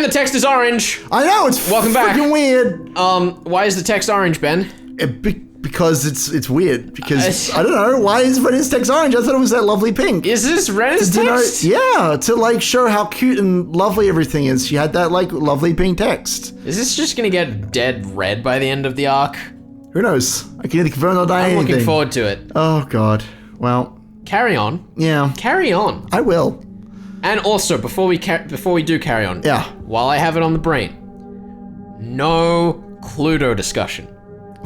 And the text is orange. I know, it's Welcome back. freaking weird. Why is the text orange, Ben? Because it's weird. Because, I don't know, why is Rena's text orange? I thought it was that lovely pink. Is this Rena's text? Yeah, to like show how cute and lovely everything is. She had that like lovely pink text. Is this just gonna get dead red by the end of the arc? Who knows? I can either confirm or deny anything. I'm looking forward to it. Oh, God. Well. Carry on. Yeah. Carry on. I will. And also, before we do carry on. Yeah. While I have it on the brain. No Cluedo discussion.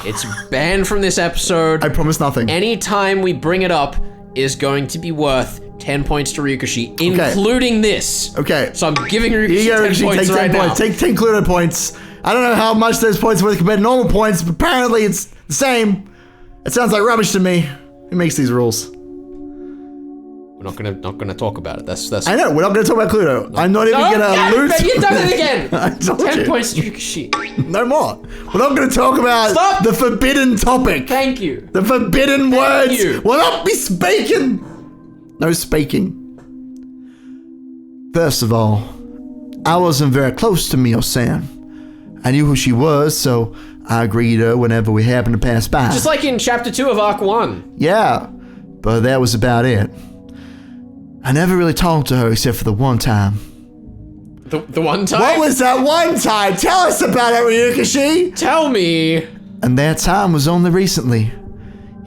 It's banned from this episode. I promise nothing. Any time we bring it up is going to be worth 10 points to Ryukashi, including this. Okay. So I'm giving Ryukashi 10 points right now. Take 10 Cluedo points. I don't know how much those points are worth compared to normal points, but apparently it's the same. It sounds like rubbish to me. Who makes these rules? We're not gonna talk about it. That's. I know, we're not gonna talk about Cluedo. I'm not even gonna lose. You've done it again. I told 10 you. points to Ryukashi. No more. We're not gonna talk about the forbidden topic. Thank you. The forbidden words. You. Will not be speaking. No speaking. First of all, I wasn't very close to Mio-san. I knew who she was, so I greeted her whenever we happened to pass by. Just like in Chapter 2 of Arc 1. Yeah, but that was about it. I never really talked to her except for the one time. The one time? What was that one time? Tell us about it, Ryukashi! Tell me! And that time was only recently.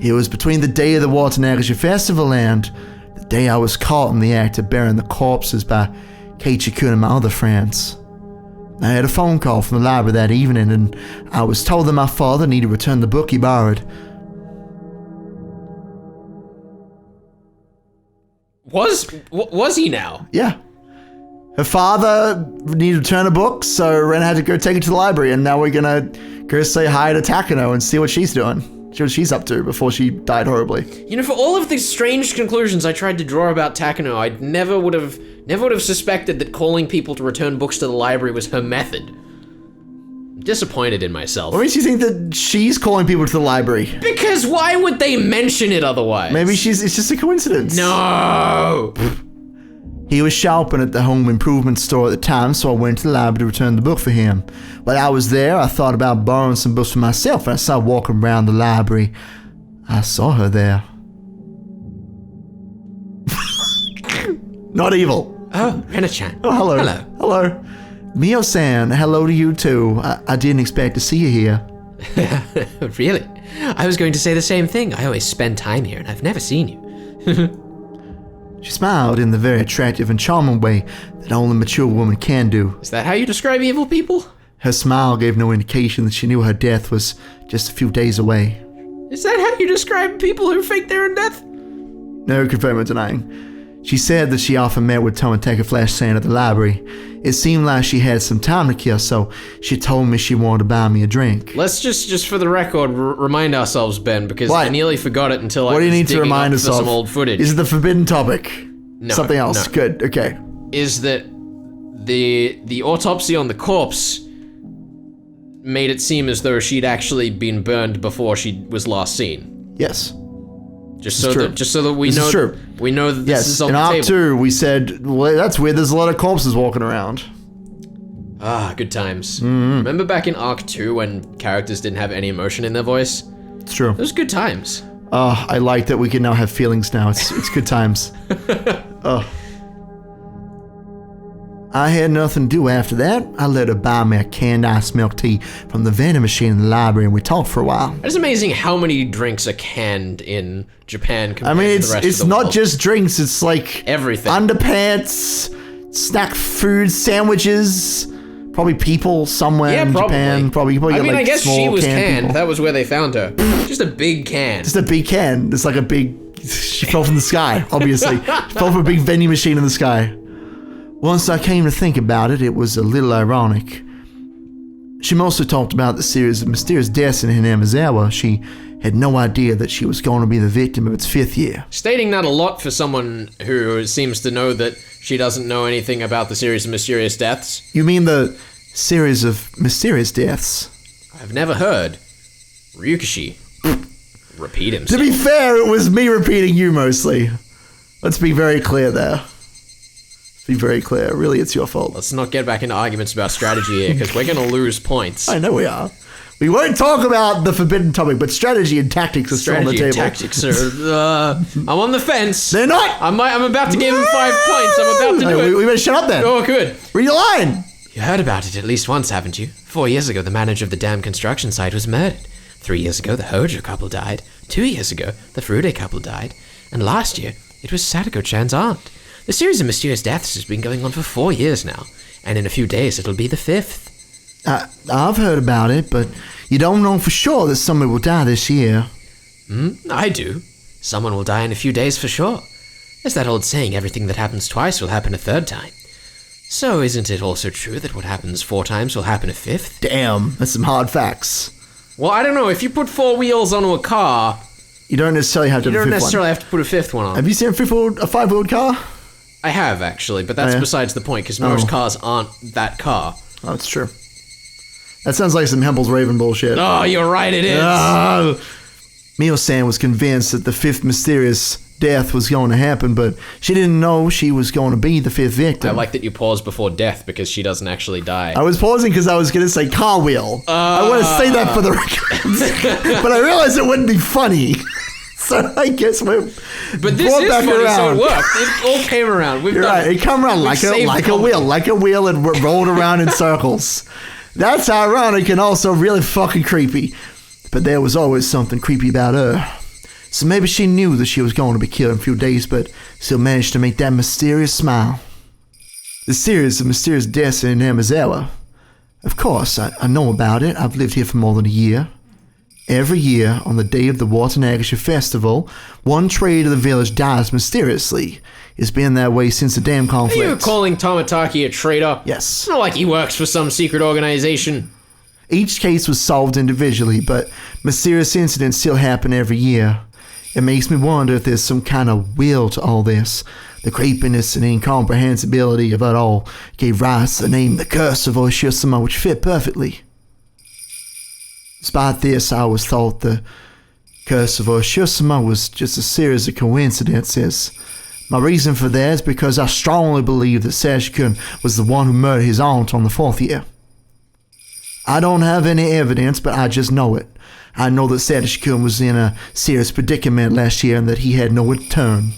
It was between the day of the Watanabe Festival and the day I was caught in the act of burying the corpses by Keiichi-kun and my other friends. I had a phone call from the library that evening, and I was told that my father needed to return the book he borrowed. Was he now? Yeah. Her father needed to return a book, so Rena had to go take it to the library, and now we're gonna go say hi to Takano and see what she's doing. See what she's up to before she died horribly. You know, for all of these strange conclusions I tried to draw about Takano, I never would have suspected that calling people to return books to the library was her method. I'm disappointed in myself. What makes you think that she's calling people to the library? Because why would they mention it otherwise? Maybe it's just a coincidence. No! He was shopping at the home improvement store at the time, so I went to the library to return the book for him. While I was there, I thought about borrowing some books for myself, and I started walking around the library. I saw her there. Not evil. Oh, Rena-chan. Oh, hello. Hello. Hello. Mio-san, hello to you too. I didn't expect to see you here. Really? I was going to say the same thing. I always spend time here, and I've never seen you. She smiled in the very attractive and charming way that only a mature woman can do. Is that how you describe evil people? Her smile gave no indication that she knew her death was just a few days away. Is that how you describe people who fake their own death? No confirming or denying. She said that she often met with Tomitaka Flash-san at the library. It seemed like she had some time to kill, so she told me she wanted to buy me a drink. Let's just for the record, remind ourselves, Ben, because What? I nearly forgot it until I was What do you need to digging remind up us for of? some old footage. Is it the forbidden topic? No, Something else. no. Good. Okay. Is that the autopsy on the corpse made it seem as though she'd actually been burned before she was last seen. Yes. Just This so is that we This know is true. we know that this is on in the Arc table. 2, we said, well, that's weird, there's a lot of corpses walking around. Ah, good times. Mm-hmm. Remember back in Arc 2 when characters didn't have any emotion in their voice? It's true. Those good times. I like that we can now have feelings now. It's good times. I had nothing to do after that. I let her buy me a canned ice milk tea from the vending machine in the library, and we talked for a while. It's amazing how many drinks are canned in Japan compared I mean, to the rest it's of the not world. just drinks. It's like Everything. underpants, snack food, sandwiches, probably people somewhere in Japan. Probably I get mean, like I guess small she was canned canned. people. That was where they found her. Just a big can. Just a big can. It's like a big. She fell from the sky. Obviously, she fell from a big vending machine in the sky. Once I came to think about it, it was a little ironic. She mostly talked about the series of mysterious deaths in Hinamizawa. She had no idea that she was going to be the victim of its 5th year. Stating that a lot for someone who seems to know that she doesn't know anything about the series of mysterious deaths. You mean the series of mysterious deaths? I've never heard Ryukashi repeat himself. To be fair, it was me repeating you mostly. Let's be very clear there. Be very clear. Really, it's your fault. Let's not get back into arguments about strategy here, because we're going to lose points. I know we are. We won't talk about the forbidden topic, but strategy and tactics are still on the table. Strategy and tactics are... I'm on the fence. They're not! I'm about to give him 5 points. I'm about to do it. We better shut up then. Oh, good. Read your line! You heard about it at least once, haven't you? 4 years ago, the manager of the damn construction site was murdered. 3 years ago, the Hojo couple died. 2 years ago, the Furude couple died. And last year, it was Sadako-chan's aunt. The series of mysterious deaths has been going on for 4 years now. And in a few days, it'll be the 5th. I've heard about it, but you don't know for sure that somebody will die this year. I do. Someone will die in a few days for sure. There's that old saying, everything that happens twice will happen a third time. So isn't it also true that what happens 4 times will happen a 5th? Damn, that's some hard facts. Well, I don't know. If you put 4 wheels onto a car... You don't necessarily have to have a 5th one. You don't necessarily have to put a 5th one on. Have you seen a 5-wheeled car? I have, actually, but that's besides the point, because most cars aren't that car. Oh, that's true. That sounds like some Hempel's Raven bullshit. Oh, you're right, it is. Mio-san was convinced that the 5th mysterious death was going to happen, but she didn't know she was going to be the 5th victim. I like that you paused before death, because she doesn't actually die. I was pausing because I was going to say car wheel. I want to say that for the record. But I realized it wouldn't be funny. So I guess we're But this is funny, around. So it worked. It all came around. You're right. It came around like a wheel and rolled around in circles. That's ironic and also really fucking creepy. But there was always something creepy about her. So maybe she knew that she was going to be killed in a few days, but still managed to make that mysterious smile. The series of mysterious deaths in Namazawa. Of course, I know about it. I've lived here for more than a year. Every year, on the day of the Watanagasha festival, one trade of the village dies mysteriously. It's been that way since the damn conflict. Are you calling Tomitaki a traitor? Yes. It's not like he works for some secret organization. Each case was solved individually, but mysterious incidents still happen every year. It makes me wonder if there's some kind of will to all this. The creepiness and incomprehensibility of it all gave rise to the name The Curse of Oshiro-sama, which fit perfectly. Despite this, I always thought the Curse of Oshiro-sama was just a series of coincidences. My reason for that is because I strongly believe that Sashikun was the one who murdered his aunt on the 4th year. I don't have any evidence, but I just know it. I know that Sashikun was in a serious predicament last year and that he had nowhere to turn.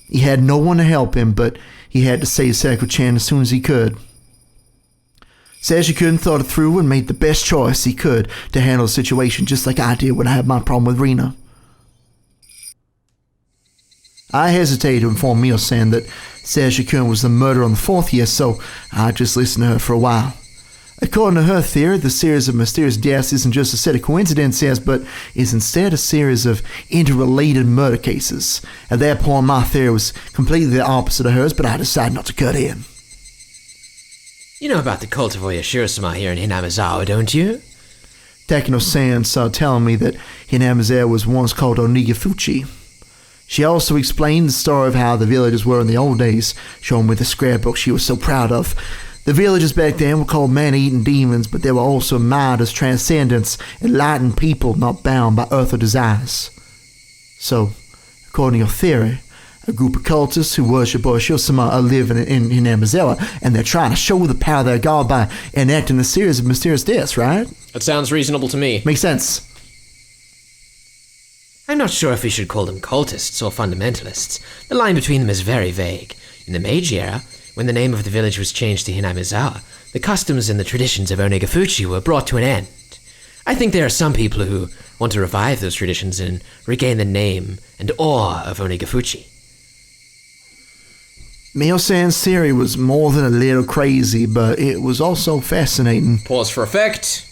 He had no one to help him, but he had to save Sadako-chan as soon as he could. Sashikun thought it through and made the best choice he could to handle the situation, just like I did when I had my problem with Rena. I hesitated to inform Mio-san that Sashikun was the murderer on the 4th year, so I just listened to her for a while. According to her theory, the series of mysterious deaths isn't just a set of coincidences, but is instead a series of interrelated murder cases. At that point, my theory was completely the opposite of hers, but I decided not to cut in. You know about the cult of Oshiro-sama here in Hinamizawa, don't you? Takano-san started telling me that Hinamizawa was once called Onigafuchi. She also explained the story of how the villagers were in the old days, showing me the scrapbook she was so proud of. The villagers back then were called man-eating demons, but they were also mined as transcendents, enlightened people not bound by earthly desires. So, according to your theory, a group of cultists who worship Oshiro-sama are living in Hinamizawa, and they're trying to show the power of their god by enacting a series of mysterious deaths, right? That sounds reasonable to me. Makes sense. I'm not sure if we should call them cultists or fundamentalists. The line between them is very vague. In the Meiji era, when the name of the village was changed to Hinamizawa, the customs and the traditions of Onigafuchi were brought to an end. I think there are some people who want to revive those traditions and regain the name and awe of Onigafuchi. Mio-san's theory was more than a little crazy, but it was also fascinating. Pause for effect.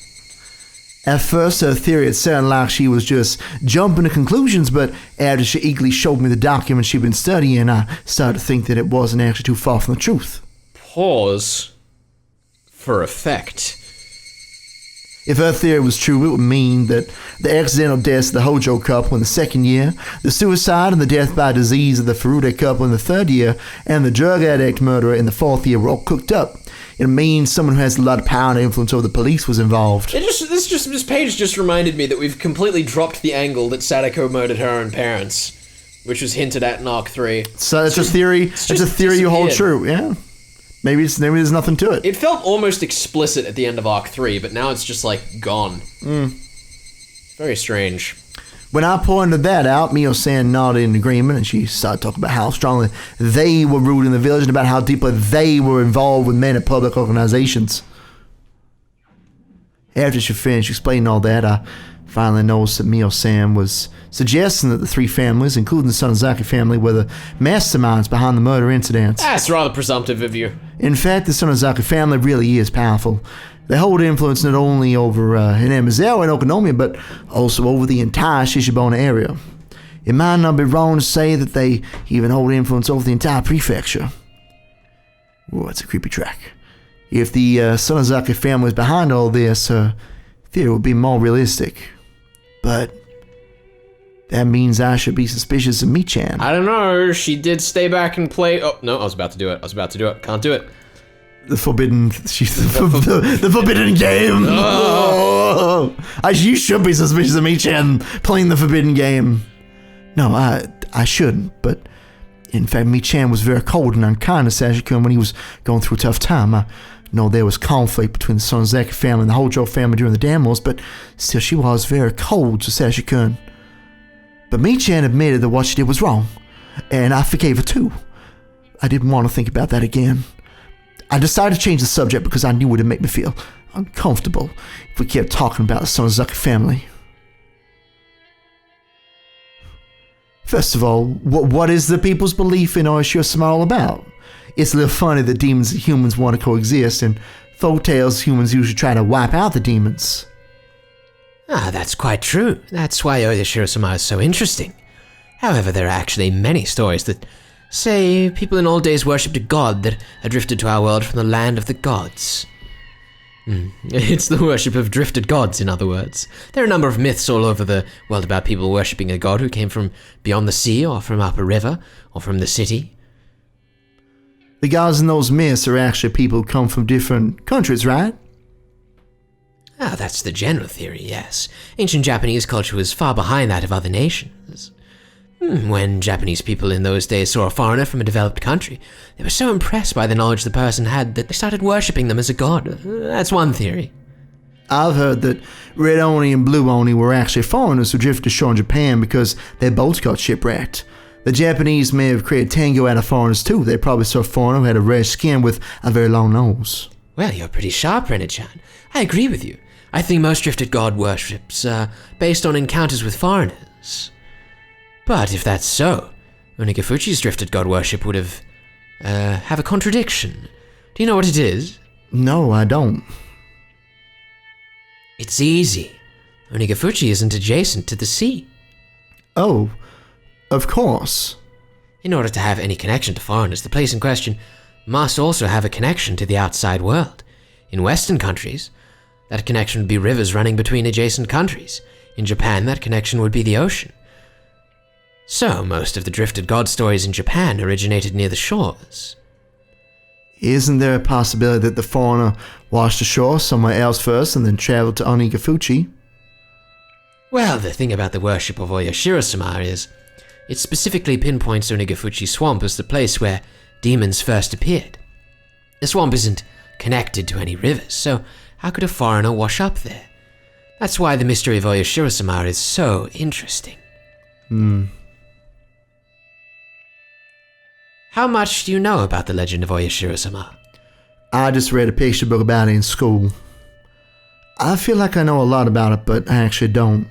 At first, her theory had sounded like she was just jumping to conclusions, but after she eagerly showed me the document she'd been studying, I started to think that it wasn't actually too far from the truth. Pause for effect. If her theory was true, it would mean that the accidental deaths of the Hojo couple in the 2nd year, the suicide and the death by disease of the Furude couple in the 3rd year, and the drug addict murderer in the 4th year were all cooked up. It means someone who has a lot of power and influence over the police was involved. This page just reminded me that we've completely dropped the angle that Sadako murdered her own parents, which was hinted at in Arc 3. So that's a theory. That's a theory you hold true, yeah. Maybe there's nothing to it. It felt almost explicit at the end of Arc 3, but now it's just, like, gone. Very strange. When I pointed that out, Mio-san nodded in agreement, and she started talking about how strongly they were rooted in the village and about how deeply they were involved with many public organizations. After she finished explaining all that, I finally noticed that Mio-san was suggesting that the three families, including the Sonozaki family, were the masterminds behind the murder incidents. That's rather presumptive of you. In fact, the Sonozaki family really is powerful. They hold influence not only over Hinamizawa and Okonomiya, but also over the entire Shishibona area. It might not be wrong to say that they even hold influence over the entire prefecture. Whoa, that's a creepy track. If the Sonozaki family is behind all this, theory would be more realistic. But that means I should be suspicious of Mi-chan. I don't know. She did stay back and play. Oh, no, I was about to do it. Can't do it. The forbidden game. Oh. You should be suspicious of Mi-chan playing the forbidden game. No, I shouldn't, but in fact, Mi-chan was very cold and unkind to Sashikun when he was going through a tough time. I know there was conflict between the Sonozaki family and the Hojo family during the dam wars, but still she was very cold to Sashikun. But Mi-chan admitted that what she did was wrong, and I forgave her too. I didn't want to think about that again. I decided to change the subject because I knew it would make me feel uncomfortable if we kept talking about the Sonozaki family. First of all, what is the people's belief in Oishiro-sama all about? It's a little funny that demons and humans want to coexist, and folk tales humans usually try to wipe out the demons. Ah, that's quite true. That's why Oishiro-sama is so interesting. However, there are actually many stories that say people in old days worshipped a god that had drifted to our world from the land of the gods. It's the worship of drifted gods, in other words. There are a number of myths all over the world about people worshipping a god who came from beyond the sea, or from up a river, or from the city. The gods in those myths are actually people who come from different countries, right? Ah, that's the general theory, yes. Ancient Japanese culture was far behind that of other nations. When Japanese people in those days saw a foreigner from a developed country, they were so impressed by the knowledge the person had that they started worshipping them as a god. That's one theory. I've heard that Red Oni and Blue Oni were actually foreigners who drifted ashore in Japan because their boats got shipwrecked. The Japanese may have created tango out of foreigners too. They probably saw a foreigner who had a red skin with a very long nose. Well, you're pretty sharp, Rena-chan. I agree with you. I think most drifted god worships are based on encounters with foreigners. But if that's so, Onigafuchi's drifted god worship would have a contradiction. Do you know what it is? No, I don't. It's easy. Onigafuchi isn't adjacent to the sea. Oh, of course. In order to have any connection to foreigners, the place in question must also have a connection to the outside world. In Western countries, that connection would be rivers running between adjacent countries. In Japan, that connection would be the ocean. So, most of the drifted god stories in Japan originated near the shores. Isn't there a possibility that the foreigner washed ashore somewhere else first and then traveled to Onigafuchi? Well, the thing about the worship of Oyoshiro-sama is it specifically pinpoints Onigafuchi Swamp as the place where demons first appeared. The swamp isn't connected to any rivers, so how could a foreigner wash up there? That's why the mystery of Oyoshiro-sama is so interesting. How much do you know about the legend of Oyoshiro-sama? I just read a picture book about it in school. I feel like I know a lot about it, but I actually don't.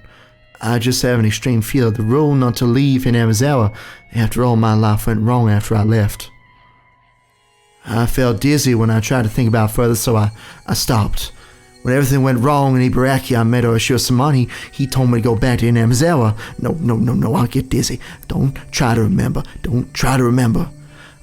I just have an extreme fear of the rule not to leave Hinamizawa after all my life went wrong after I left. I felt dizzy when I tried to think about it further, so I stopped. When everything went wrong in Ibaraki, I met Oyoshiro-sama. He told me to go back to Hinamizawa. No, I'll get dizzy. Don't try to remember.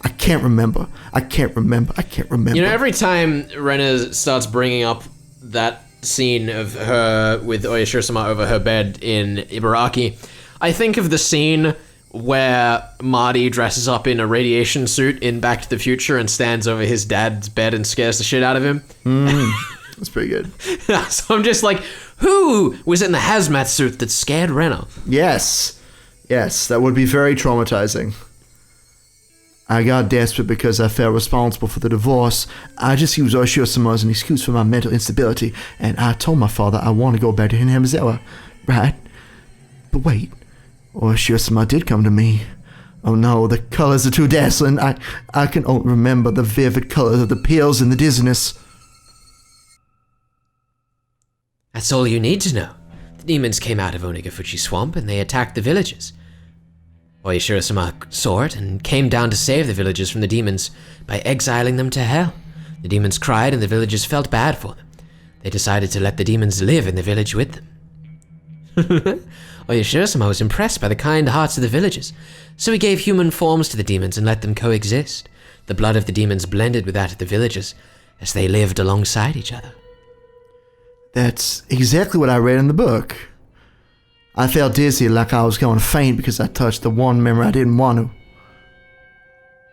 I can't remember. You know, every time Rena starts bringing up that scene of her with Oyoshiro-sama over her bed in Ibaraki, I think of the scene where Marty dresses up in a radiation suit in Back to the Future and stands over his dad's bed and scares the shit out of him. That's pretty good. So I'm just like, who was in the hazmat suit that scared Rena? Yes, that would be very traumatizing. I got desperate because I felt responsible for the divorce. I just used Oshiro-sama as an excuse for my mental instability, and I told my father I want to go back to Hinamizawa, right? But wait, Oshiro-sama did come to me. Oh no, the colors are too dazzling. I can only remember the vivid colors of the pills and the dizziness. That's all you need to know. The demons came out of Onegafuchi Swamp and they attacked the villagers. Oishiro-sama saw it and came down to save the villagers from the demons by exiling them to hell. The demons cried and the villagers felt bad for them. They decided to let the demons live in the village with them. Oishiro-sama was impressed by the kind hearts of the villagers, so he gave human forms to the demons and let them coexist. The blood of the demons blended with that of the villagers as they lived alongside each other. That's exactly what I read in the book. I felt dizzy, like I was going to faint because I touched the one memory I didn't want to.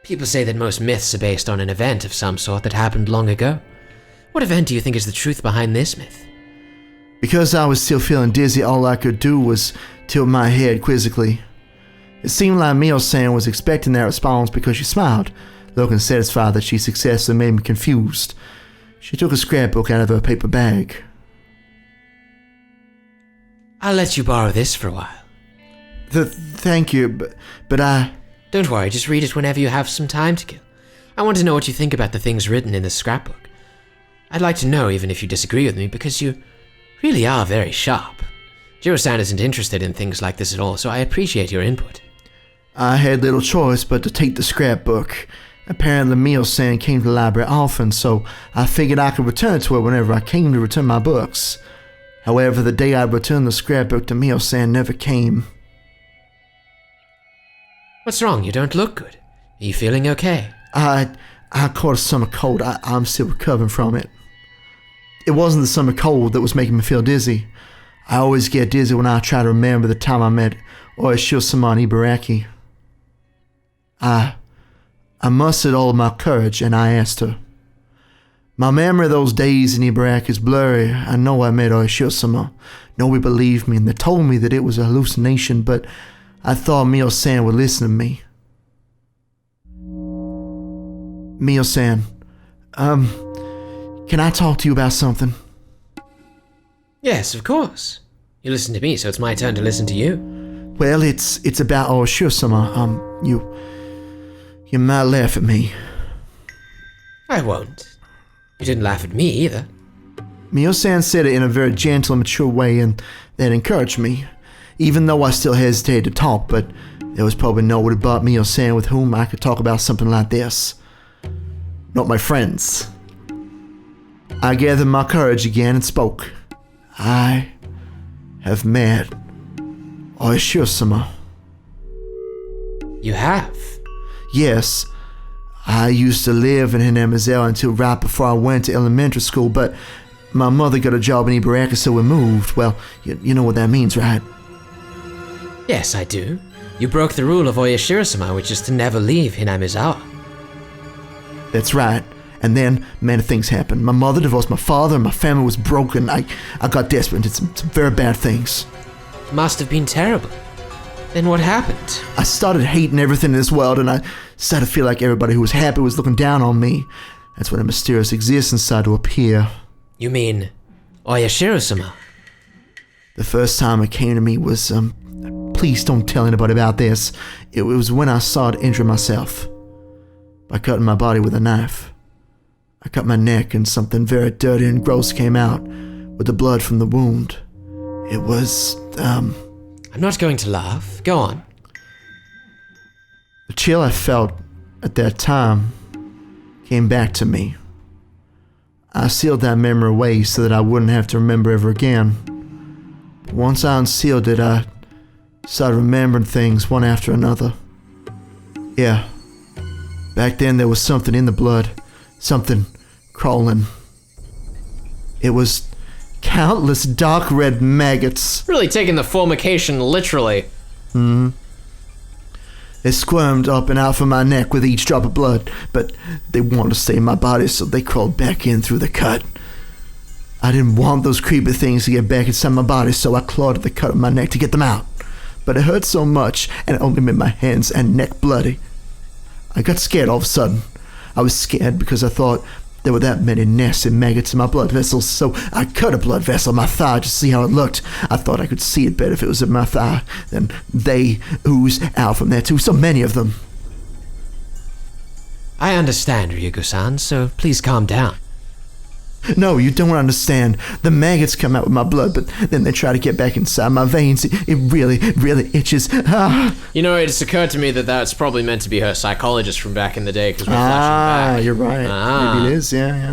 People say that most myths are based on an event of some sort that happened long ago. What event do you think is the truth behind this myth? Because I was still feeling dizzy, all I could do was tilt my head quizzically. It seemed like Mio-san was expecting that response because she smiled, looking satisfied that she successfully made me confused. She took a scrapbook out of her paper bag. I'll let you borrow this for a while. Thank you, but I... Don't worry, just read it whenever you have some time to kill. I want to know what you think about the things written in this scrapbook. I'd like to know even if you disagree with me, because you really are very sharp. Jiro-san isn't interested in things like this at all, so I appreciate your input. I had little choice but to take the scrapbook. Apparently Mio-san came to the library often, so I figured I could return it to her whenever I came to return my books. However, the day I returned the scrapbook to Mio-san never came. What's wrong? You don't look good. Are you feeling okay? I caught a summer cold. I'm still recovering from it. It wasn't the summer cold that was making me feel dizzy. I always get dizzy when I try to remember the time I met Oishiro-sama in Ibaraki. I mustered all of my courage and I asked her. My memory of those days in Ibaraki is blurry. I know I met Oishiro-sama. Nobody believed me and they told me that it was a hallucination, but I thought Mio-san would listen to me. Mio-san, can I talk to you about something? Yes, of course. You listen to me, so it's my turn to listen to you. Well, it's about Oishiro-sama. You might laugh at me. I won't. You didn't laugh at me either. Mio-san said it in a very gentle and mature way, and that encouraged me, even though I still hesitated to talk, but there was probably nobody but Mio-san with whom I could talk about something like this. Not my friends. I gathered my courage again and spoke. I have met Oishiro-sama. You have? Yes. I used to live in Hinamizawa until right before I went to elementary school, but my mother got a job in Ibaraki, so we moved. Well, you know what that means, right? Yes, I do. You broke the rule of Oishiro-sama, which is to never leave Hinamizawa. That's right. And then many things happened. My mother divorced my father, and my family was broken. I got desperate and did some very bad things. It must have been terrible. Then what happened? I started hating everything in this world, and I started to feel like everybody who was happy was looking down on me. That's when a mysterious existence started to appear. You mean Oishiro-sama? The first time it came to me was, please don't tell anybody about this. It was when I started injuring myself by cutting my body with a knife. I cut my neck and something very dirty and gross came out with the blood from the wound. It was, I'm not going to laugh. Go on. The chill I felt at that time came back to me. I sealed that memory away so that I wouldn't have to remember ever again. But once I unsealed it, I started remembering things one after another. Yeah. Back then there was something in the blood. Something crawling. It was countless dark red maggots. Really taking the formication literally. They squirmed up and out from my neck with each drop of blood, but they wanted to stay in my body, so they crawled back in through the cut. I didn't want those creepy things to get back inside my body, so I clawed at the cut of my neck to get them out. But it hurt so much, and it only made my hands and neck bloody. I got scared all of a sudden. I was scared because I thought there were that many nasty maggots in my blood vessels, so I cut a blood vessel in my thigh to see how it looked. I thought I could see it better if it was in my thigh. Then they oozed out from there too, so many of them. I understand, Ryuko-san, so please calm down. No, you don't understand. The maggots come out with my blood, but then they try to get back inside my veins. It really, really itches. Ah. You know, it's occurred to me that that's probably meant to be her psychologist from back in the day, because we're flashing back. You're right. Maybe it is, yeah.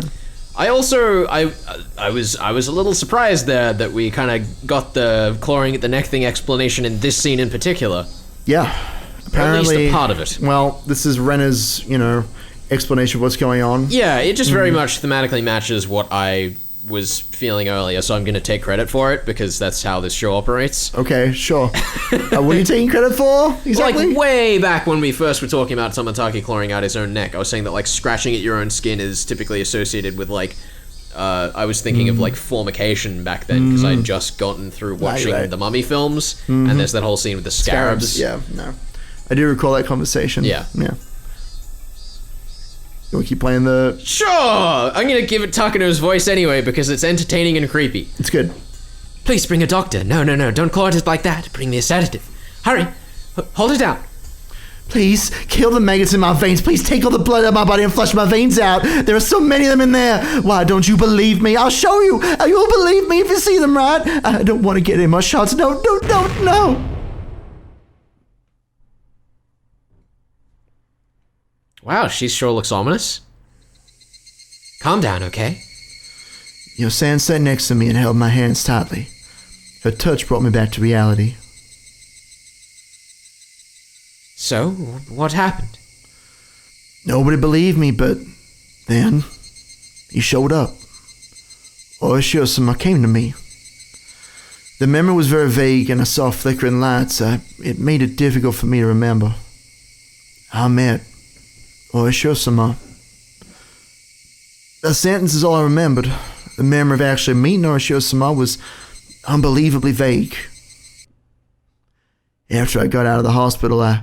I also, I was a little surprised there that we kind of got the clawing at the neck thing explanation in this scene in particular. Yeah. Apparently, or at least a part of it. Well, this is Rena's, explanation of what's going on. Yeah, it just very much thematically matches what I was feeling earlier, so I'm going to take credit for it because that's how this show operates. Okay, sure. What are you taking credit for? Exactly? Like, way back when we first were talking about Tomataki clawing out his own neck, I was saying that, like, scratching at your own skin is typically associated with, like, I was thinking of, like, formication back then because I'd just gotten through watching the Mummy films, and there's that whole scene with the scarabs. Yeah, no. I do recall that conversation. Yeah. You want to keep playing the... Sure! I'm going to give it Takano's voice anyway because it's entertaining and creepy. It's good. Please bring a doctor. No, don't claw at it like that. Bring me a sedative. Hurry. Hold it down. Please, kill the maggots in my veins. Please take all the blood out of my body and flush my veins out. There are so many of them in there. Why don't you believe me? I'll show you. You'll believe me if you see them, right? I don't want to get any more shots. No. Wow, she sure looks ominous. Calm down, okay? San sat next to me and held my hands tightly. Her touch brought me back to reality. So, what happened? Nobody believed me, but then he showed up. Oishio-sama came to me. The memory was very vague and I saw flickering lights. It made it difficult for me to remember. I met Oishio-sama. A sentence is all I remembered. The memory of actually meeting Oishio-sama was unbelievably vague. After I got out of the hospital, I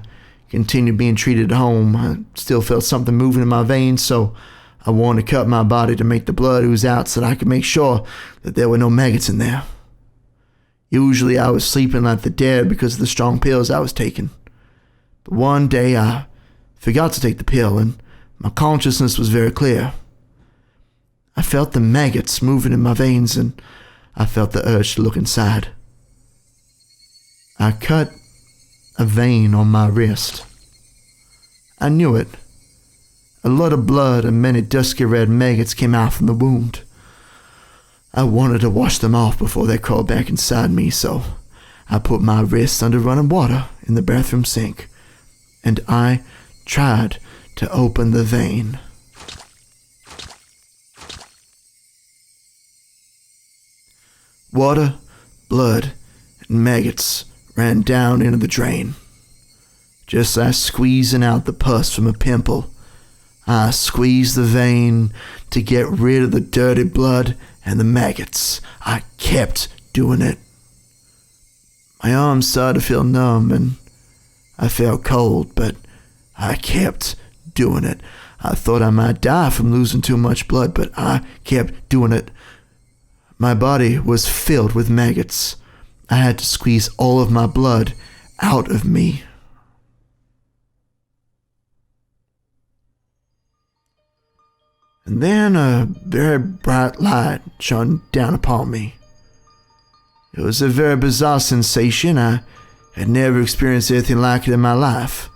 continued being treated at home. I still felt something moving in my veins, so I wanted to cut my body to make the blood ooze out so that I could make sure that there were no maggots in there. Usually I was sleeping like the dead because of the strong pills I was taking. But one day I forgot to take the pill, and my consciousness was very clear. I felt the maggots moving in my veins, and I felt the urge to look inside. I cut a vein on my wrist. I knew it. A lot of blood and many dusky red maggots came out from the wound. I wanted to wash them off before they crawled back inside me, so I put my wrist under running water in the bathroom sink, and I tried to open the vein. Water, blood, and maggots ran down into the drain. Just like squeezing out the pus from a pimple, I squeezed the vein to get rid of the dirty blood and the maggots. I kept doing it. My arms started to feel numb and I felt cold, but I kept doing it. I thought I might die from losing too much blood, but I kept doing it. My body was filled with maggots. I had to squeeze all of my blood out of me. And then a very bright light shone down upon me. It was a very bizarre sensation. I had never experienced anything like it in my life.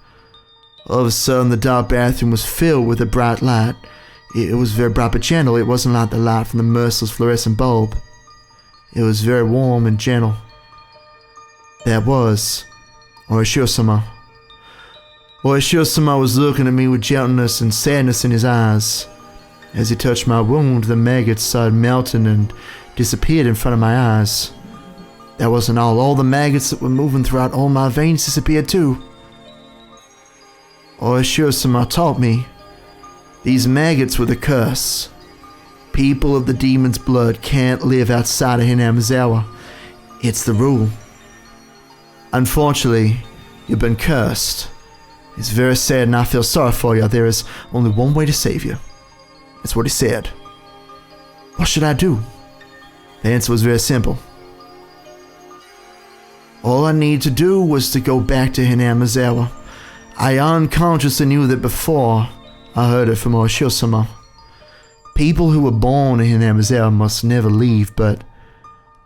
All of a sudden, the dark bathroom was filled with a bright light. It was very bright but gentle. It wasn't like the light from the merciless fluorescent bulb. It was very warm and gentle. That was Oishio-sama. Oishio-sama was looking at me with gentleness and sadness in his eyes. As he touched my wound, the maggots started melting and disappeared in front of my eyes. That wasn't all. All the maggots that were moving throughout all my veins disappeared too. Oishio-sama taught me these maggots were the curse. People of the demon's blood can't live outside of Hinamizawa. It's the rule. Unfortunately, you've been cursed, It's very sad and I feel sorry for you. There is only one way to save you. That's what he said. What should I do? The answer was very simple. All I needed to do was to go back to Hinamizawa. I unconsciously knew that before I heard it from Oshio-sama. People who were born in Hinamizawa must never leave, but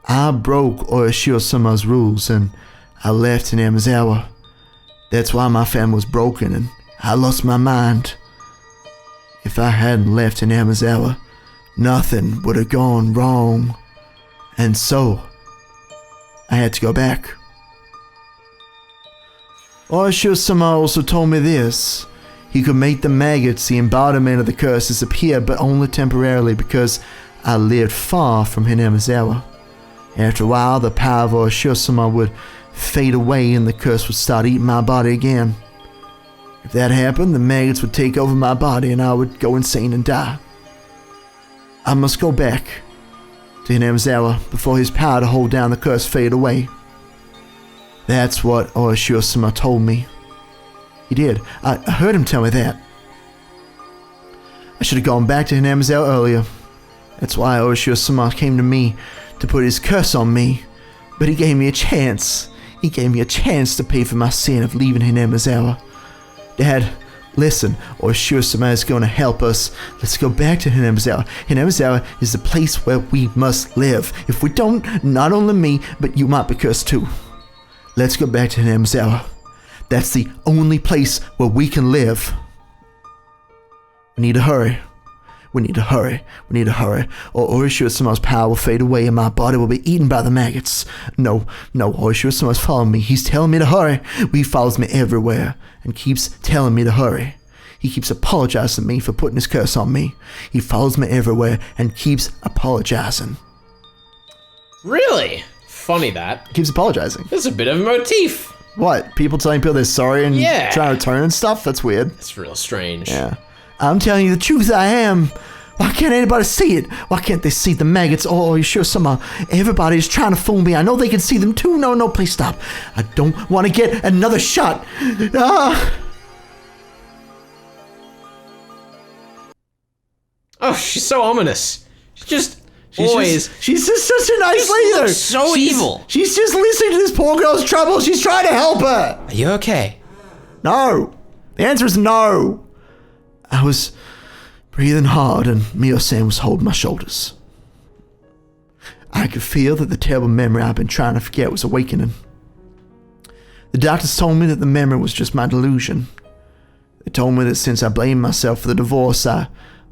I broke Oshio-sama's rules and I left Hinamizawa. That's why my family was broken and I lost my mind. If I hadn't left Hinamizawa, nothing would have gone wrong. And so, I had to go back. Oshio-sama also told me this. He could make the maggots, the embodiment of the curse, disappear, but only temporarily because I lived far from Hinamizawa. After a while, the power of Oshio-sama would fade away and the curse would start eating my body again. If that happened, the maggots would take over my body and I would go insane and die. I must go back to Hinamizawa before his power to hold down the curse fade away. That's what Oshio-sama told me. He did. I heard him tell me that. I should have gone back to Hinamizawa earlier. That's why Oshio-sama came to me to put his curse on me. But he gave me a chance. He gave me a chance to pay for my sin of leaving Hinamizawa. Dad, listen, Oshio-sama is going to help us. Let's go back to Hinamizawa. Hinamizawa is the place where we must live. If we don't, not only me, but you might be cursed too. Let's go back to Hinamizawa. That's the only place where we can live. We need to hurry. We need to hurry. We need to hurry. Or Oshio-sama's power will fade away and my body will be eaten by the maggots. No, Oshio-sama's following me. He's telling me to hurry. He follows me everywhere and keeps telling me to hurry. He keeps apologizing to me for putting his curse on me. He follows me everywhere and keeps apologizing. Really? Funny that. Keeps apologizing. That's a bit of a motif. What? People telling people they're sorry and trying to return and stuff? That's weird. That's real strange. Yeah. I'm telling you the truth, I am. Why can't anybody see it? Why can't they see the maggots? Oh, you sure somehow everybody's trying to fool me. I know they can see them too. No, please stop. I don't want to get another shot. Oh, she's so ominous. She's just she's just such a nice leader. So evil. She's just listening to this poor girl's trouble. She's trying to help her. Are you okay? No. The answer is no. I was breathing hard and Mio-san was holding my shoulders. I could feel that the terrible memory I've been trying to forget was awakening. The doctors told me that the memory was just my delusion. They told me that since I blamed myself for the divorce, I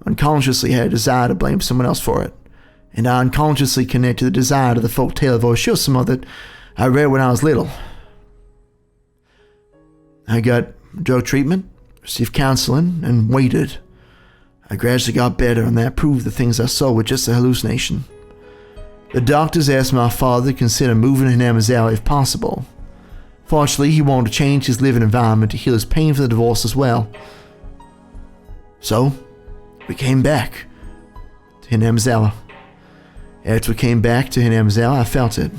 unconsciously had a desire to blame someone else for it. And I unconsciously connected the desire to the folk tale of Oshio-sama that I read when I was little. I got drug treatment, received counseling, and waited. I gradually got better, and that proved the things I saw were just a hallucination. The doctors asked my father to consider moving to Hinamizawa if possible. Fortunately, he wanted to change his living environment to heal his pain from the divorce as well. So, we came back to Hinamizawa. After we came back to Hinamizawa, I felt it.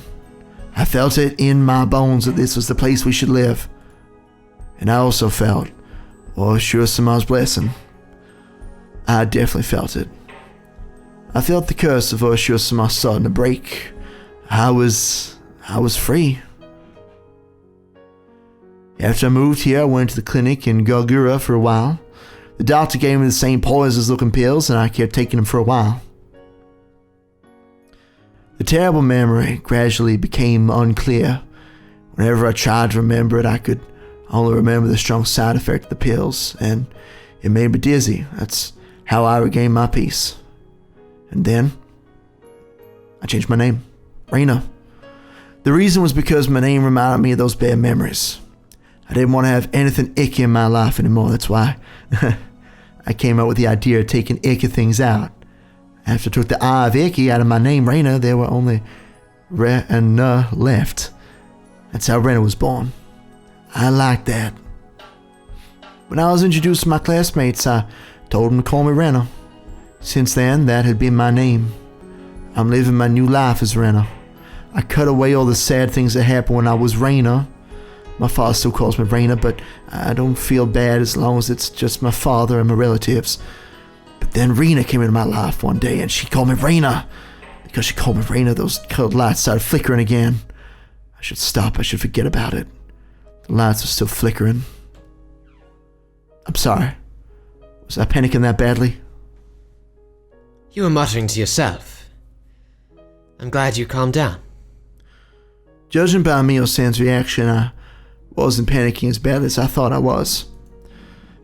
I felt it in my bones that this was the place we should live. And I also felt Oshio-sama's blessing. I definitely felt it. I felt the curse of Oshio-sama starting to break. I was free. After I moved here, I went to the clinic in Gogura for a while. The doctor gave me the same poisonous looking pills, and I kept taking them for a while. The terrible memory gradually became unclear. Whenever I tried to remember it, I could only remember the strong side effect of the pills, and it made me dizzy. That's how I regained my peace. And then, I changed my name, Rena. The reason was because my name reminded me of those bad memories. I didn't want to have anything icky in my life anymore. That's why I came up with the idea of taking icky things out. After I took the I of icky out of my name, Rena, there were only Re and Na left. That's how Rena was born. I liked that. When I was introduced to my classmates, I told them to call me Rena. Since then, that had been my name. I'm living my new life as Rena. I cut away all the sad things that happened when I was Rena. My father still calls me Rena, but I don't feel bad as long as it's just my father and my relatives. But then Rena came into my life one day, and she called me Rena. Because she called me Rena, those colored lights started flickering again. I should stop. I should forget about it. The lights are still flickering. I'm sorry. Was I panicking that badly? You were muttering to yourself. I'm glad you calmed down. Judging by Mio-san's reaction, I wasn't panicking as bad as I thought I was.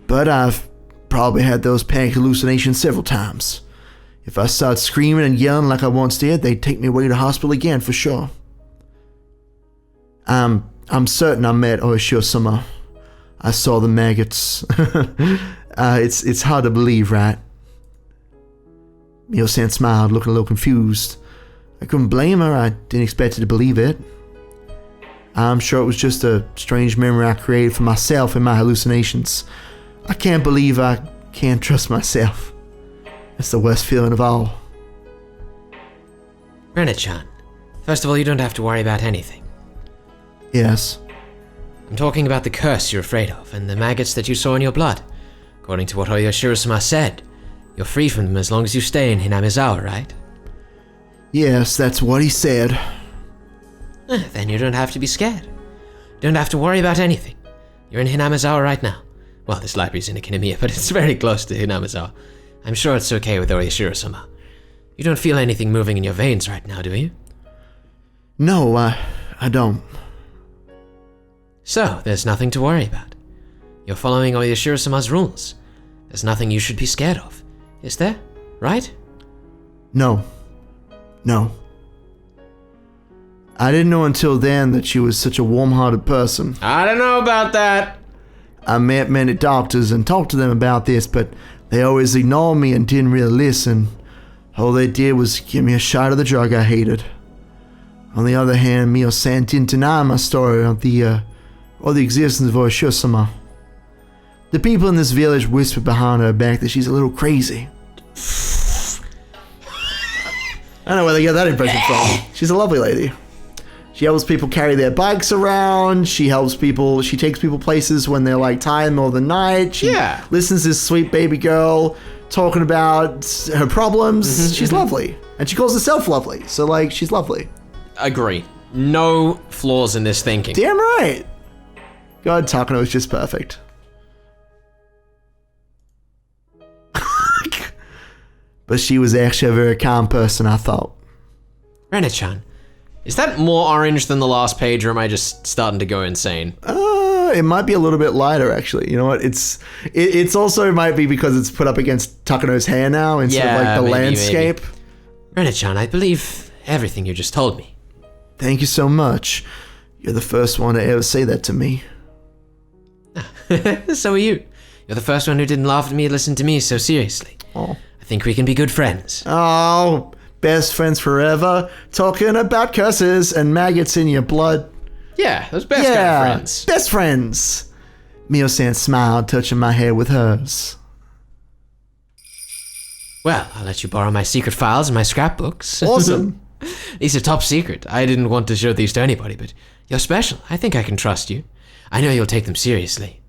But I've probably had those panic hallucinations several times. If I started screaming and yelling like I once did, they'd take me away to hospital again for sure. I'm certain I met Oishio-sama. I saw the maggots. It's hard to believe, right? Mio-san smiled, looking a little confused. I couldn't blame her. I didn't expect her to believe it. I'm sure it was just a strange memory I created for myself in my hallucinations. I can't believe I can't trust myself. It's the worst feeling of all. Rena-chan, first of all, you don't have to worry about anything. Yes. I'm talking about the curse you're afraid of and the maggots that you saw in your blood. According to what Oishiro-sama said, you're free from them as long as you stay in Hinamizawa, right? Yes, that's what he said. Then you don't have to be scared. You don't have to worry about anything. You're in Hinamizawa right now. Well, this library's in Akinomiya, but it's very close to Hinamizawa. I'm sure it's okay with Oishiro-sama. You don't feel anything moving in your veins right now, do you? No, I don't. So, there's nothing to worry about. You're following Oishiro-sama's rules. There's nothing you should be scared of. Is there? Right? No. I didn't know until then that she was such a warm-hearted person. I don't know about that. I met many doctors and talked to them about this, but they always ignored me and didn't really listen. All they did was give me a shot of the drug I hated. On the other hand, Mio-san didn't deny my story or the existence of Oishiro-sama. The people in this village whispered behind her back that she's a little crazy. I don't know where they get that impression from. She's a lovely lady. She helps people carry their bikes around. She takes people places when they're like tired in the middle of the night. She listens to this sweet baby girl talking about her problems. She's lovely. And she calls herself lovely. So like, she's lovely. Agree. No flaws in this thinking. Damn right. God, Takano is just perfect. But she was actually a very calm person, I thought. Rena-chan, is that more orange than the last page, or am I just starting to go insane? It might be a little bit lighter, actually. You know what? It's also might be because it's put up against Takano's hair now instead of like the landscape. Maybe. Rena-chan, I believe everything you just told me. Thank you so much. You're the first one to ever say that to me. So are you. You're the first one who didn't laugh at me and listen to me so seriously. Oh. I think we can be good friends. Oh, best friends forever. Talking about curses and maggots in your blood. Yeah, those best kind of friends. Best friends. Mio-san smiled, touching my hair with hers. Well, I'll let you borrow my secret files and my scrapbooks. Awesome. These are top secret. I didn't want to show these to anybody, but you're special. I think I can trust you. I know you'll take them seriously.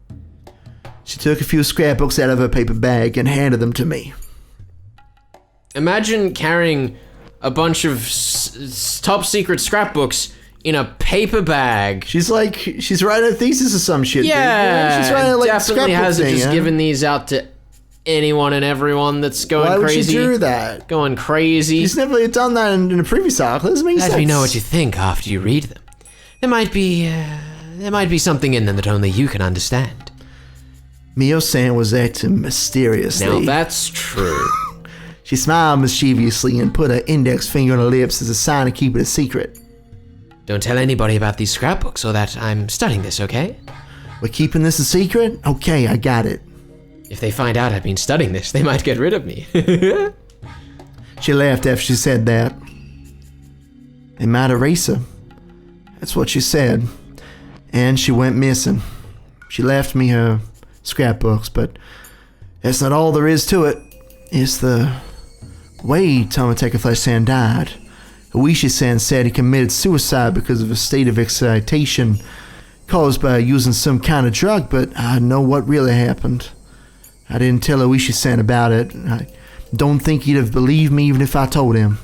She took a few scrapbooks out of her paper bag and handed them to me. Imagine carrying a bunch of top secret scrapbooks in a paper bag. She's writing a thesis or some shit. Yeah, dude. She's writing like definitely hasn't just given these out to anyone and everyone that's going crazy. Why would she do that? Going crazy. She's never done that in a previous article. It doesn't make sense. Let me know what you think after you read them. There might be something in them that only you can understand. Mio-san was acting mysteriously. Now that's true. She smiled mischievously and put her index finger on her lips as a sign to keep it a secret. Don't tell anybody about these scrapbooks or that I'm studying this, okay? We're keeping this a secret? Okay, I got it. If they find out I've been studying this, they might get rid of me. She laughed after she said that. They might erase her. That's what she said. And she went missing. She left me her scrapbooks, but that's not all there is to it. It's the way Tomoteca-san died. Oishi-san said he committed suicide because of a state of excitation caused by using some kind of drug, but I know what really happened. I didn't tell Oishi-san about it. I don't think he'd have believed me even if I told him.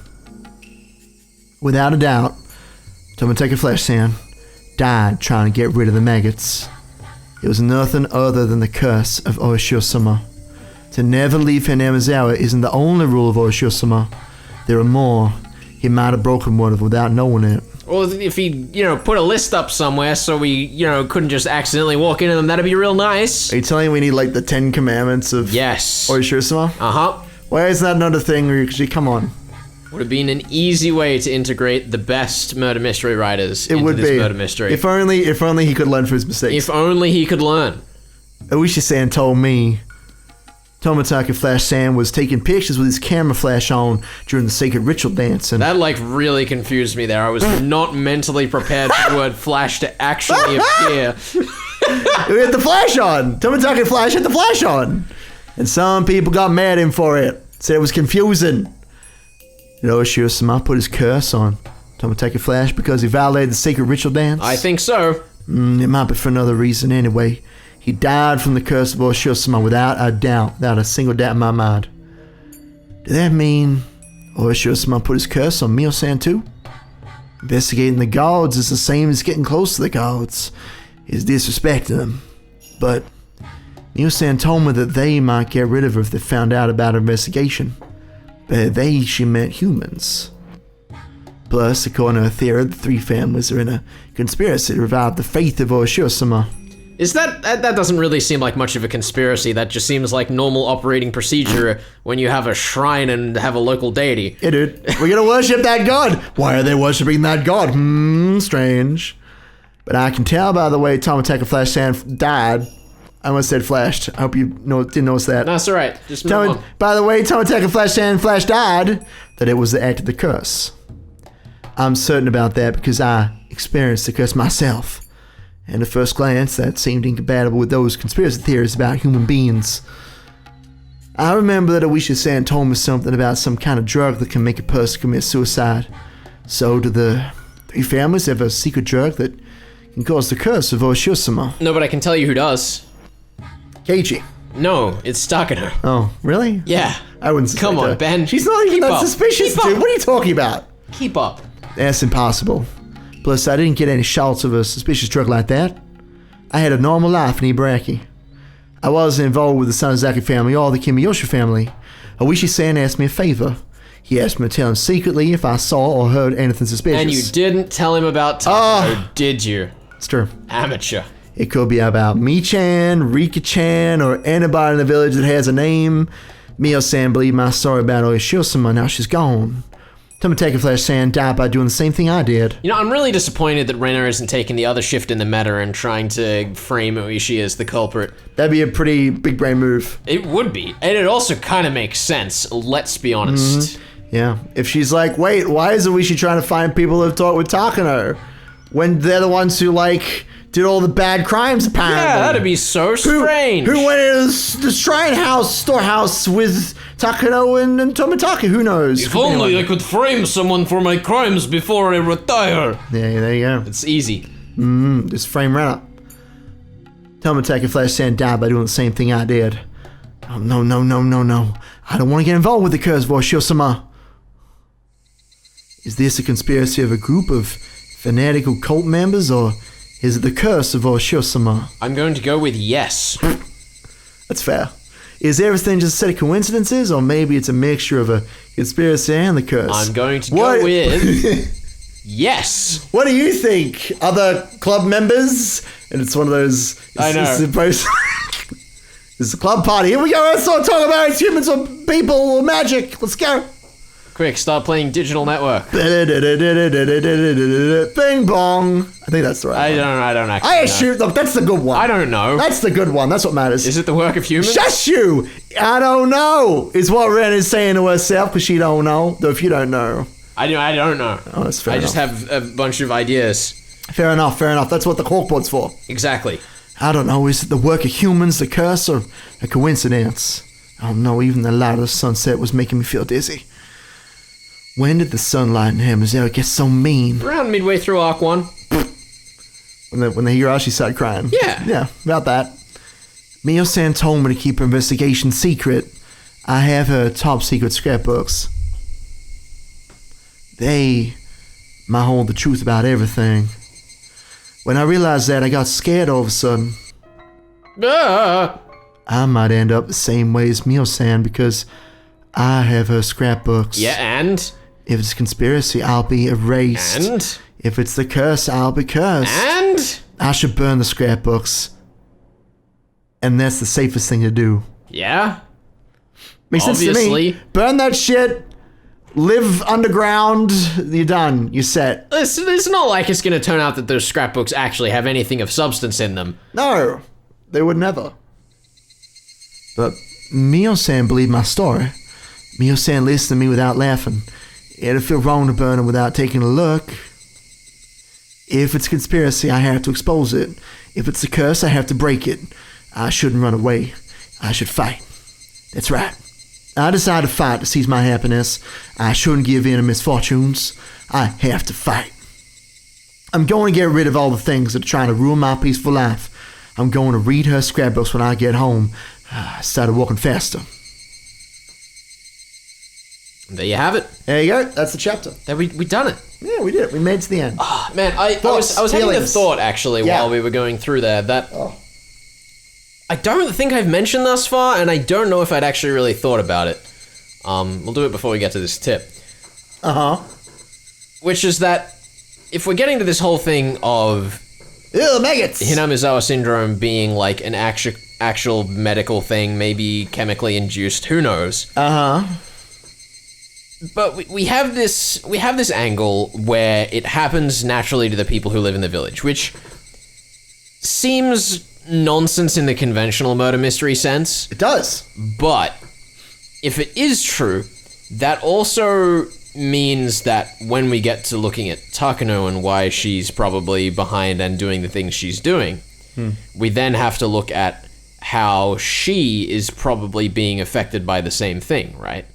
Without a doubt, Tomateka Flash-san died trying to get rid of the maggots. It was nothing other than the curse of Oishiro-sama. To never leave Hinamizawa isn't the only rule of Oishiro-sama. There are more. He might have broken one of them without knowing it. Well, if he, put a list up somewhere so we, couldn't just accidentally walk into them, that'd be real nice. Are you telling me we need, like, the 10 Commandments of Oishiro-sama? Uh-huh. Why is that another thing? Come on. Would have been an easy way to integrate the best murder mystery writers into this murder mystery. If only he could learn from his mistakes. If only he could learn. Oishi-san told me Tomateka Flash-san was taking pictures with his camera flash on during the sacred ritual dance. And that, really confused me there. I was not mentally prepared for the word flash to actually appear. We had the flash on. Tomateka Flash had the flash on. And some people got mad at him for it. Said it was confusing. Did Oishiro-sama put his curse on Tomateka Flash because he violated the sacred ritual dance? I think so. It might be for another reason anyway. He died from the curse of Oishiro-sama without a doubt, without a single doubt in my mind. Does that mean Oishiro-sama put his curse on Mio-san too? Investigating the gods is the same as getting close to the gods. Is disrespecting them. But Mio-san told me that they might get rid of her if they found out about her investigation. By they, she meant humans. Plus, according to her theory, the three families are in a conspiracy to revive the faith of Oishiro-sama. Is that doesn't really seem like much of a conspiracy. That just seems like normal operating procedure when you have a shrine and have a local deity. Yeah, dude. We're gonna worship that god. Why are they worshiping that god? Strange. But I can tell by the way Tomateka Flash-san died. I almost said flashed. I hope you didn't notice that. No, that's alright. Just move on. By the way Tomateka Flash-san died, that it was the act of the curse. I'm certain about that because I experienced the curse myself. And at first glance, that seemed incompatible with those conspiracy theories about human beings. I remember that Oishi-san told me something about some kind of drug that can make a person commit suicide. So do the three families have a secret drug that can cause the curse of Oishiro-sama? No, but I can tell you who does. Keiji. No, it's Takano. Oh, really? Yeah. I wouldn't suspect Come on, her. Ben. She's not even that suspicious, dude. What are you talking about? Keep up. That's impossible. Plus, I didn't get any shots of a suspicious drug like that. I had a normal life in Ibaraki. I wasn't involved with the Sanozaki family or the Kimiyoshi family. Oishi-san asked me a favor. He asked me to tell him secretly if I saw or heard anything suspicious. And you didn't tell him about Takano, did you? It's true. Amateur. It could be about Mi-chan, Rika-chan, or anybody in the village that has a name. Mio-san believed my story about Oishiro-sama. Now she's gone. Tomateka Flash-san died by doing the same thing I did. I'm really disappointed that Rena isn't taking the other shift in the matter and trying to frame Oishi as the culprit. That'd be a pretty big brain move. It would be. And it also kind of makes sense, let's be honest. Yeah. If she's like, wait, why is Oishi trying to find people who've talked with Takano? When they're the ones who, did all the bad crimes, apparently. Yeah, that'd be so strange. Who went into the shrine storehouse with Takano and Tomataka? Who knows? If only I could frame someone for my crimes before I retire. Yeah, there you go. It's easy. Just frame Rena. Tomateka Flash-san died by doing the same thing I did. Oh, no. I don't want to get involved with the curse of Oishiro-sama. Is this a conspiracy of a group of fanatical cult members, or is it the curse of Oishiro-sama? I'm going to go with yes. That's fair. Is everything just a set of coincidences, or maybe it's a mixture of a conspiracy and the curse? I'm going to go with yes. What do you think, other club members? And it's one of those... I know. It's a club party. Here we go. Let's not talk about it's humans or people or magic. Let's go. Quick, start playing Digital Network. Bing bong. I think that's the right one. I don't actually I know. assume, look, that's the good one. I don't know. That's the good one. That's what matters. Is it the work of humans? Shush you! I don't know, is what Ren is saying to herself, because she don't know. Though if you don't know. I don't know. Oh, that's fair I enough. just have a bunch of ideas. Fair enough. That's what the corkboard's for. Exactly. I don't know, is it the work of humans, the curse, or a coincidence? I don't know, even the light of the sunset was making me feel dizzy. When did the sunlight in Hamazel get so mean? Around midway through Arc 1. Well, when the Higurashi started crying. Yeah, about that. Mio-san told me to keep her investigation secret. I have her top secret scrapbooks. They might hold the truth about everything. When I realized that, I got scared all of a sudden. I might end up the same way as Mio-san because I have her scrapbooks. Yeah, and? If it's conspiracy, I'll be erased. And? If it's the curse, I'll be cursed. And? I should burn the scrapbooks. And that's the safest thing to do. Yeah? Makes sense to me. Burn that shit. Live underground. You're done. You're set. It's not like it's going to turn out that those scrapbooks actually have anything of substance in them. No. They would never. But Mio-san believed my story. Mio-san listened to me without laughing. It'd feel wrong to burn them without taking a look. If it's conspiracy, I have to expose it. If it's a curse, I have to break it. I shouldn't run away. I should fight. That's right. I decided to fight to seize my happiness. I shouldn't give in to misfortunes. I have to fight. I'm going to get rid of all the things that are trying to ruin my peaceful life. I'm going to read her scrapbooks when I get home. I started walking faster. There you have it. There you go. That's the chapter. We done it. Yeah, we did it. We made it to the end. Oh, man, I was having a thought, actually, while we were going through there, that I don't think I've mentioned thus far, and I don't know if I'd actually really thought about it. We'll do it before we get to this tip. Uh-huh. Which is that if we're getting to this whole thing of ew, maggots. Hinamizawa syndrome being like an actual medical thing, maybe chemically induced, who knows? Uh-huh. But we have this angle where it happens naturally to the people who live in the village, which seems nonsense in the conventional murder mystery sense. It does. But if it is true, that also means that when we get to looking at Takano and why she's probably behind and doing the things she's doing, we then have to look at how she is probably being affected by the same thing, right?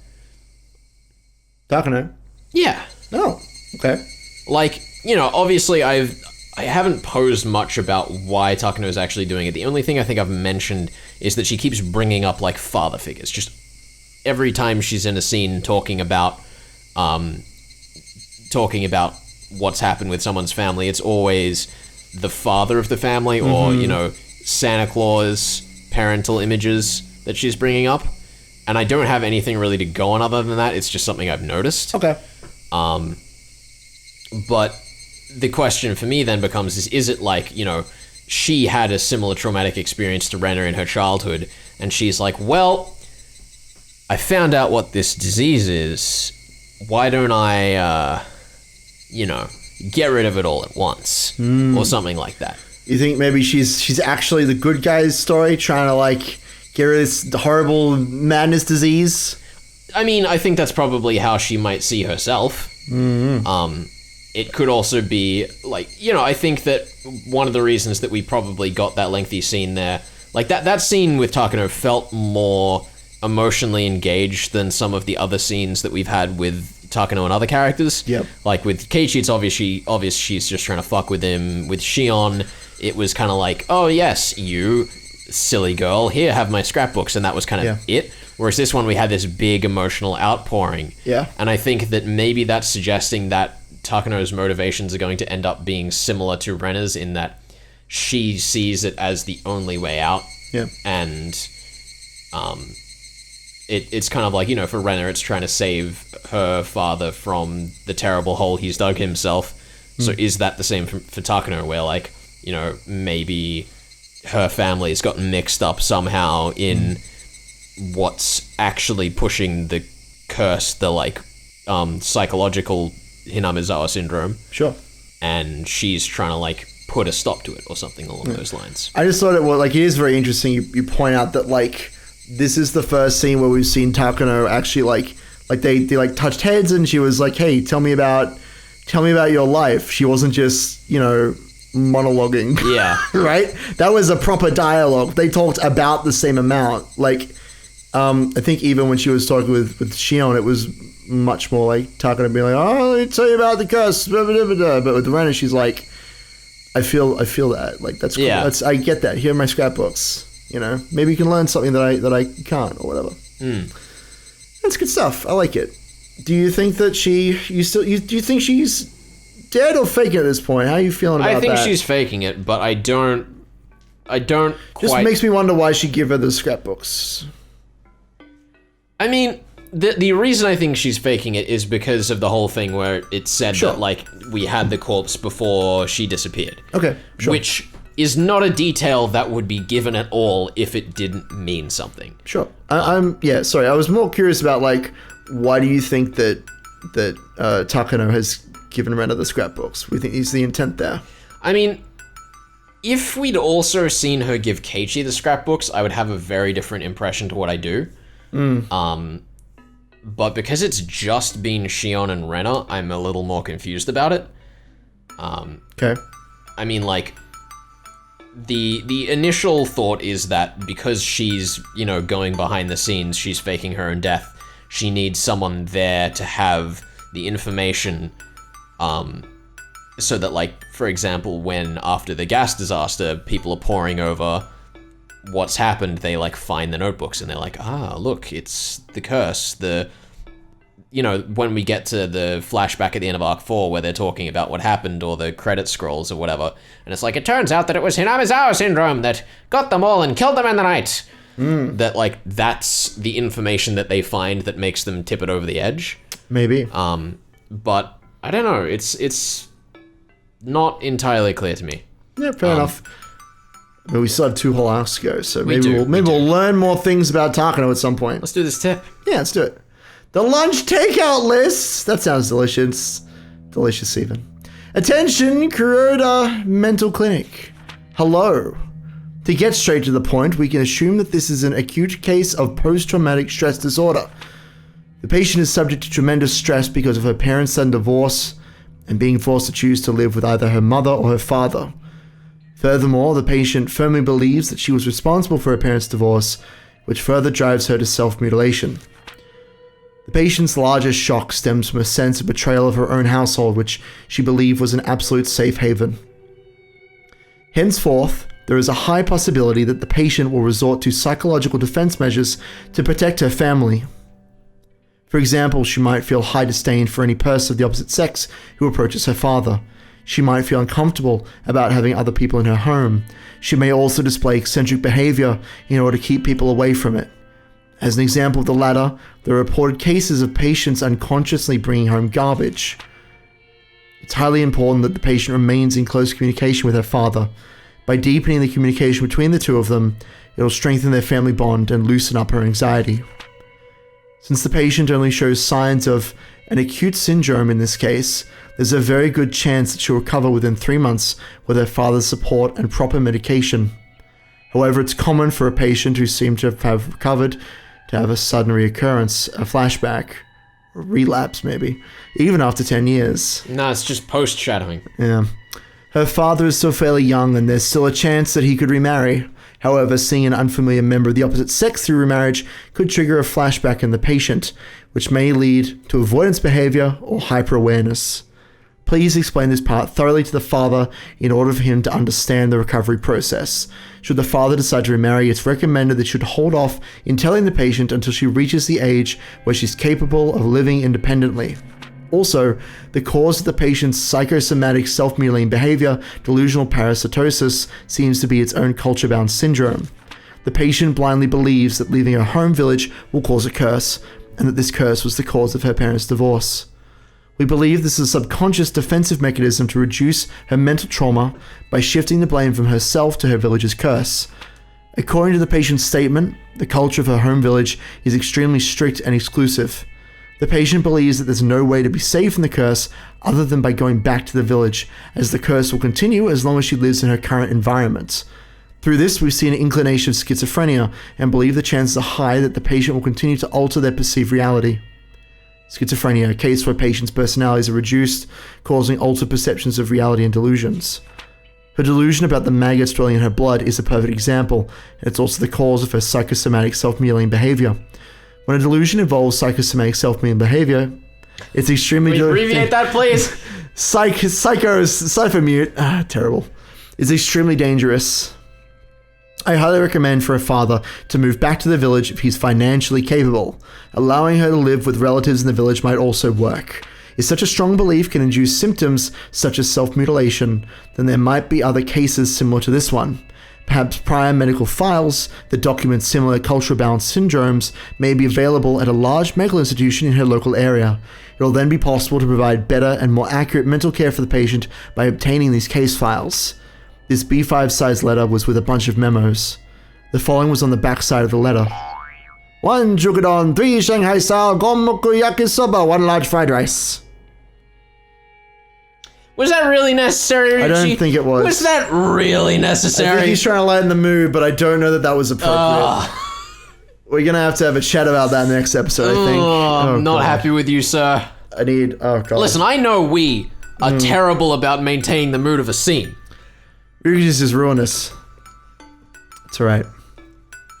Takano? Yeah. Oh, okay. Like, you know, obviously I haven't posed much about why Takano is actually doing it. The only thing I think I've mentioned is that she keeps bringing up, like, father figures. Just every time she's in a scene talking about what's happened with someone's family, it's always the father of the family or, you know, Santa Claus parental images that she's bringing up. And I don't have anything really to go on other than that. It's just something I've noticed. Okay. But the question for me then becomes is it like, you know, she had a similar traumatic experience to Rena in her childhood, and she's like, well, I found out what this disease is. Why don't I, you know, get rid of it all at once? Or something like that. You think maybe she's actually the good guy's story, trying to, like, get rid of this horrible madness disease? I mean, I think that's probably how she might see herself. It could also be, like, you know, I think that one of the reasons that we probably got that lengthy scene there, like, that scene with Takano felt more emotionally engaged than some of the other scenes that we've had with Takano and other characters. Yep. Like, with Keiichi, it's obvious she's just trying to fuck with him. With Shion, it was kind of like, oh, yes, you silly girl, here, have my scrapbooks, and that was kind of it. Whereas this one, we had this big emotional outpouring. Yeah. And I think that maybe that's suggesting that Takano's motivations are going to end up being similar to Rena's in that she sees it as the only way out. Yeah. And it's kind of like, you know, for Rena, it's trying to save her father from the terrible hole he's dug himself. So is that the same for Takano, where, like, you know, maybe her family's gotten mixed up somehow in what's actually pushing the curse, the, like, psychological Hinamizawa syndrome. Sure. And she's trying to, like, put a stop to it or something along those lines. I just thought it was, like, it is very interesting. You point out that, like, this is the first scene where we've seen Takano actually, like they like touched heads, and she was like, hey, tell me about your life. She wasn't just, you know, monologuing. Yeah. Right? That was a proper dialogue. They talked about the same amount. Like, I think even when she was talking with Shion, it was much more like Takano being like, oh, let me tell you about the curse. But with Rena, she's like, I feel that. Like, that's cool. Yeah. I get that. Here are my scrapbooks. You know, maybe you can learn something that I can't or whatever. That's good stuff. I like it. Do you think that do you think she's dead or fake at this point? How are you feeling about that? I think she's faking it, but I don't quite... Just makes me wonder why she'd give her the scrapbooks. I mean, the reason I think she's faking it is because of the whole thing where it said that, like, we had the corpse before she disappeared. Okay, sure. Which is not a detail that would be given at all if it didn't mean something. Sure. I was more curious about, like, why do you think that Takano has given Rena the scrapbooks? We think is the intent there. I mean, if we'd also seen her give Keiichi the scrapbooks, I would have a very different impression to what I do. But because it's just been Shion and Rena, I'm a little more confused about it. Okay. I mean, like, the initial thought is that because she's, you know, going behind the scenes, she's faking her own death, she needs someone there to have the information, so that, like, for example, when after the gas disaster, people are poring over what's happened, they, like, find the notebooks and they're like, look, it's the curse. You know, when we get to the flashback at the end of Arc 4 where they're talking about what happened, or the credit scrolls or whatever, and it's like, it turns out that it was Hinamizawa syndrome that got them all and killed them in the night. That, like, that's the information that they find that makes them tip it over the edge. Maybe. But I don't know, it's not entirely clear to me. Yeah, fair enough. But we still have 2 whole arcs to go, so maybe we'll we'll learn more things about Takano at some point. Let's do this tip. Yeah, let's do it. The lunch takeout list. That sounds delicious. Delicious even. Attention, Kuroda Mental Clinic. Hello. To get straight to the point, we can assume that this is an acute case of post-traumatic stress disorder. The patient is subject to tremendous stress because of her parents' sudden divorce and being forced to choose to live with either her mother or her father. Furthermore, the patient firmly believes that she was responsible for her parents' divorce, which further drives her to self-mutilation. The patient's largest shock stems from a sense of betrayal of her own household, which she believed was an absolute safe haven. Henceforth, there is a high possibility that the patient will resort to psychological defense measures to protect her family. For example, she might feel high disdain for any person of the opposite sex who approaches her father. She might feel uncomfortable about having other people in her home. She may also display eccentric behavior in order to keep people away from it. As an example of the latter, there are reported cases of patients unconsciously bringing home garbage. It's highly important that the patient remains in close communication with her father. By deepening the communication between the two of them, it will strengthen their family bond and loosen up her anxiety. Since the patient only shows signs of an acute syndrome in this case, there's a very good chance that she'll recover within 3 months with her father's support and proper medication. However, it's common for a patient who seems to have recovered to have a sudden reoccurrence, a flashback, or relapse maybe, even after 10 years. No, it's just post-shadowing. Yeah. Her father is still fairly young and there's still a chance that he could remarry. However, seeing an unfamiliar member of the opposite sex through remarriage could trigger a flashback in the patient, which may lead to avoidance behavior or hyper-awareness. Please explain this part thoroughly to the father in order for him to understand the recovery process. Should the father decide to remarry, it's recommended that she should hold off in telling the patient until she reaches the age where she's capable of living independently. Also, the cause of the patient's psychosomatic self-mutilating behavior, delusional parasitosis, seems to be its own culture-bound syndrome. The patient blindly believes that leaving her home village will cause a curse, and that this curse was the cause of her parents' divorce. We believe this is a subconscious defensive mechanism to reduce her mental trauma by shifting the blame from herself to her village's curse. According to the patient's statement, the culture of her home village is extremely strict and exclusive. The patient believes that there's no way to be saved from the curse other than by going back to the village, as the curse will continue as long as she lives in her current environment. Through this, we see an inclination of schizophrenia and believe the chances are high that the patient will continue to alter their perceived reality. Schizophrenia, a case where patients' personalities are reduced, causing altered perceptions of reality and delusions. Her delusion about the maggots dwelling in her blood is a perfect example, and it's also the cause of her psychosomatic self-mutilating behavior. When a delusion involves psychosomatic self-mutilating behavior, it's extremely... Abbreviate that, please. Psychomute. Terrible. is extremely dangerous. I highly recommend for a father to move back to the village if he's financially capable. Allowing her to live with relatives in the village might also work. If such a strong belief can induce symptoms such as self-mutilation, then there might be other cases similar to this one. Perhaps prior medical files that document similar cultural balance syndromes may be available at a large medical institution in her local area. It will then be possible to provide better and more accurate mental care for the patient by obtaining these case files. This B5 size letter was with a bunch of memos. The following was on the back side of the letter. 1 Jukadon, 3 Shanghai style Gomoku Yakisoba, 1 large fried rice. Was that really necessary, Richie? I don't think it was. Was that really necessary? I think he's trying to lighten the mood, but I don't know that was appropriate. We're going to have a chat about that next episode, I think. I'm not happy with you, sir. I need... Oh, God. Listen, I know we are terrible about maintaining the mood of a scene. Ryuki's is ruinous. It's alright.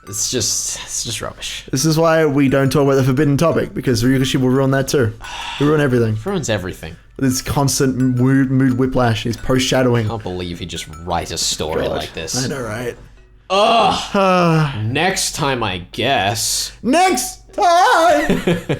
It's just rubbish. This is why we don't talk about the forbidden topic, because Ryuki will ruin that too. He'll ruin everything. Ruins everything. This constant mood whiplash. He's post-shadowing. I can't believe he just write a story like this. I know, right? Ugh. Next time, I guess. Next time!